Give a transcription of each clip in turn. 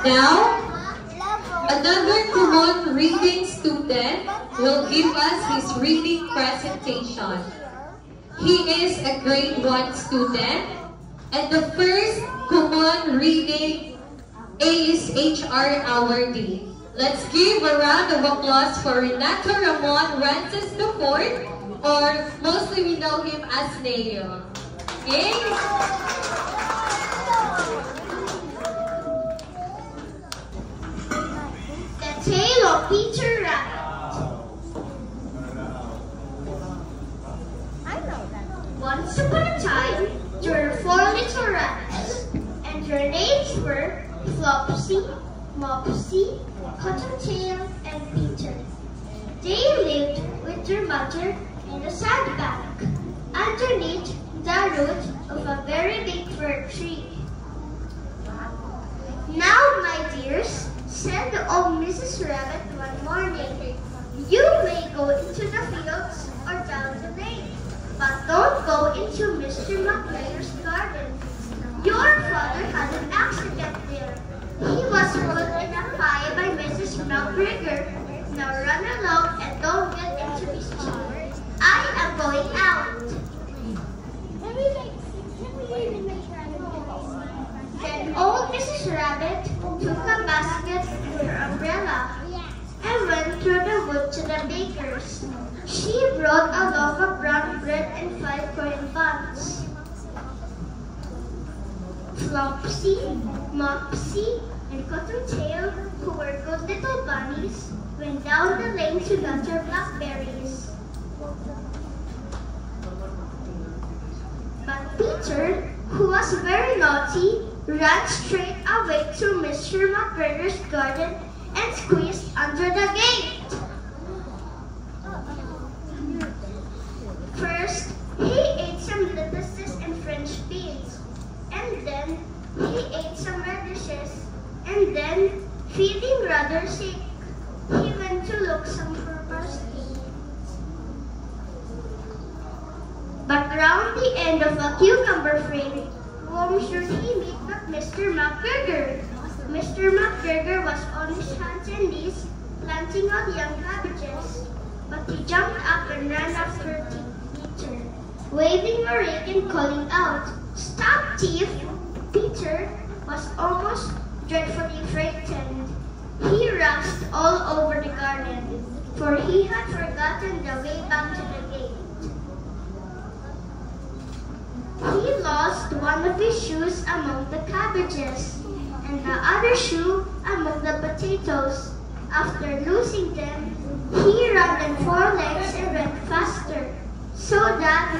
Now, another common reading student will give us his reading presentation. He is a grade 1 student, and the first common reading is HR awardee. Let's give a round of applause for Renato Ramon Rances IV, or mostly we know him as Neo. Okay? The Tale of Peter Rabbit. Once upon a time, there were 4 little rabbits, and their names were Flopsy, Mopsy, Cottontail, and Peter. They lived with their mother in a sandbank, underneath the root of a very big fir tree. Now, my dears, said old Mrs. Rabbit one morning, you may go into the fields or down the lane, but don't go into Mr. McGregor's garden. Your father had an accident there. He was put in a fire by Mrs. McGregor. Now run along and don't get into mischief. I am going out. Then old Mrs. Rabbit took a basket and her umbrella and went through the wood to the baker's. She brought a loaf of brown bread and 5 coin buns. Flopsy, Mopsy, and Cottontail, who were good little bunnies, went down the lane to gather blackberries. But Peter, who was very naughty, ran straight away to Mr. McGregor's garden and squeezed under the gate. First, he ate some lettuces and French beans, and then he ate some radishes, and then, feeling rather sick, he went to look some for parsley. But round the end of a cucumber frame, whom should he meet but Mr. McGregor? Mr. McGregor was on his hands and knees planting out young cabbages, but he jumped up and ran after Peter, waving a rake and calling out, "Stop, thief!" Peter was almost dreadfully frightened. He rushed all over the garden, for he had forgotten the way back to the gate. He lost one of his shoes among the cabbages, and the other shoe among the potatoes. After losing them, he ran on 4 legs and went faster, so that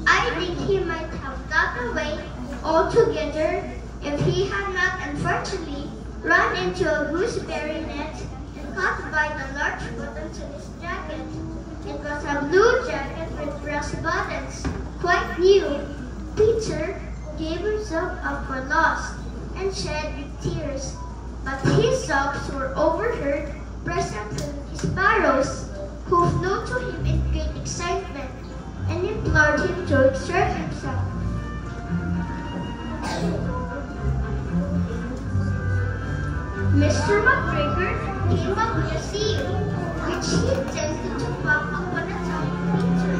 I think he might have got away altogether if he had not unfortunately run into a gooseberry net and caught by the large buttons of his jacket. It was a blue jacket with brass buttons, quite new. Peter gave himself up for lost and shed with tears, but his sobs were overheard presently by sparrows, who flew to him in great excitement and implored him to exert himself. Mr. McGregor came up with a seal, which he intended to pop upon the top of Peter.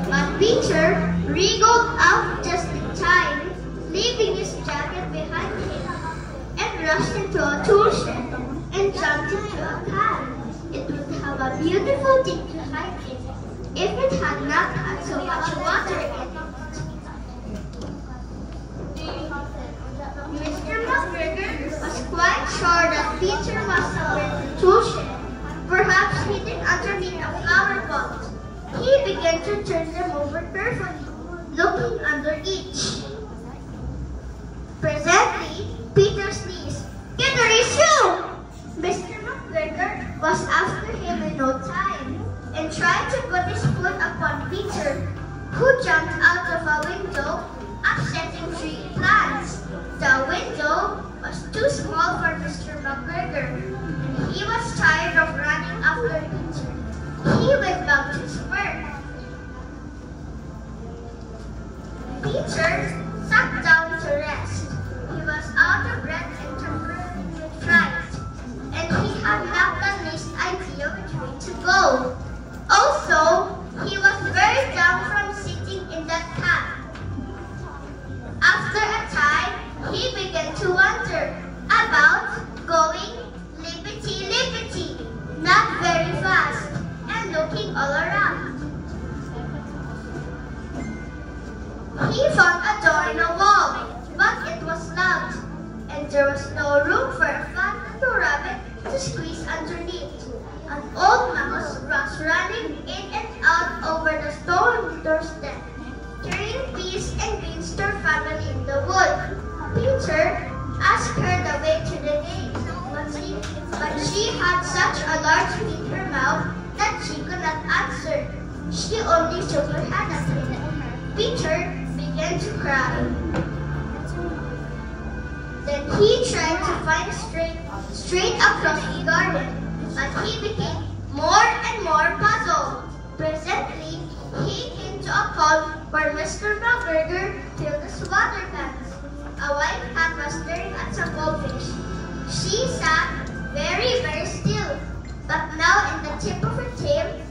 But Peter wriggled out just in time, leaving his jacket behind him, and rushed into a tool shed and jumped into a can. It would have a beautiful thing to hide in if it had not had so much water in it. Mr. McGregor was quite sure that Peter was somewhere in the tool shed, perhaps hidden underneath a flower pot. He began to turn them over carefully, looking under each. Presently, Peter sneezed. "Kittery-shoo!" Mr. McGregor was after him in no time, and tried to put his foot upon Peter, who jumped out of a window, upsetting 3 plants. The window was too small for Mr. McGregor, and he was tired of running after Peter. He went back to his work. Peter was locked, and there was no room for a fat little rabbit to squeeze underneath. An old mouse was running in and out over the stone doorstep, carrying peas and beans to her family in the wood. Peter asked her the way to the gate, but she had such a large feet in her mouth that she could not answer. She only shook her head at him. Peter began to cry. Then he tried to find straight across the garden, but he became more and more puzzled. Presently, he came to a pond where Mr. McGregor filled his water cans. A white cat was staring at some goldfish. She sat very, very still, but now in the tip of her tail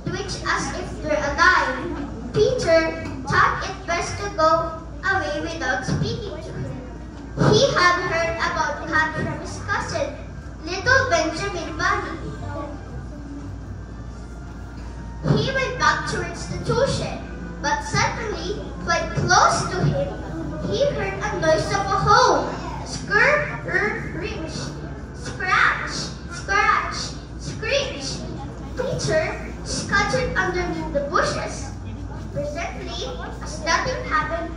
twitched as if they're alive. Peter thought it best to go away without speaking to her. He had heard about the cat from his cousin, little Benjamin Bunny. He went back to her institution, but suddenly, quite close to him, he heard a noise of a hoe. Scratch, scratch, screech. Peter scuttled underneath the bushes. Presently, as nothing happened,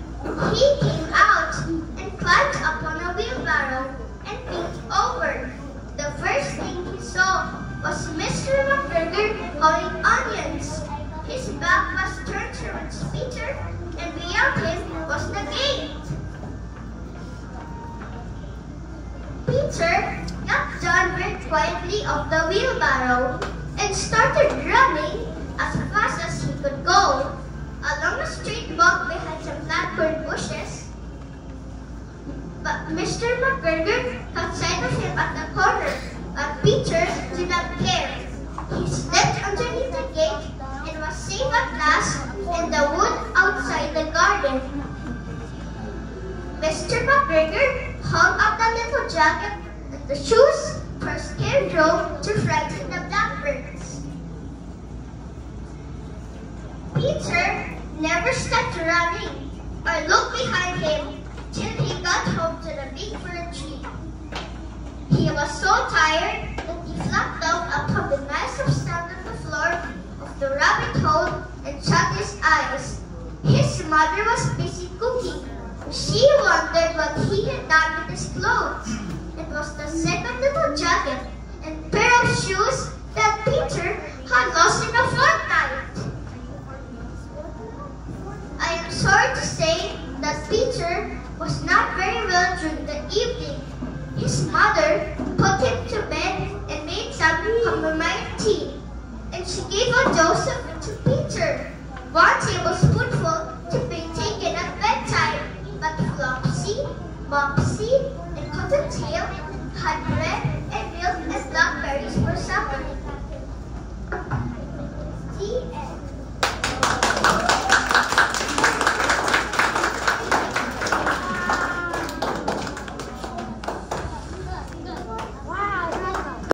he came out and climbed up on a wheelbarrow and peeked over. The first thing he saw was Mr. McGregor hauling onions. His back was turned towards Peter, and beyond him was the gate. Peter got down very quietly off the wheelbarrow and started running as fast as he could go along a straight walk behind some blackbird bushes. But Mr. McGregor caught sight of him at the corner, but Peter did not care. He slipped underneath the gate and was safe at last in the wood outside the garden. Mr. McGregor hung up the little jacket and the shoes for a scarecrow to frighten the blackbirds. Peter never stopped running or looked behind him till he got home to the big fir tree. He was so tired that he flopped down upon the mass of sand on the floor of the rabbit hole and shut his eyes. His mother was busy cooking. She wondered what he had done with his clothes. It was the second little jacket and pair of shoes that Peter had lost in a fortnight. I am sorry to say that Peter was not very well during the evening. His mother put him to bed and made some chamomile tea, and she gave a dose of it to Peter, 1 tablespoonful to be taken at bedtime. But Flopsy, Mopsy, and Cottontail had bread and milk and blackberries for supper.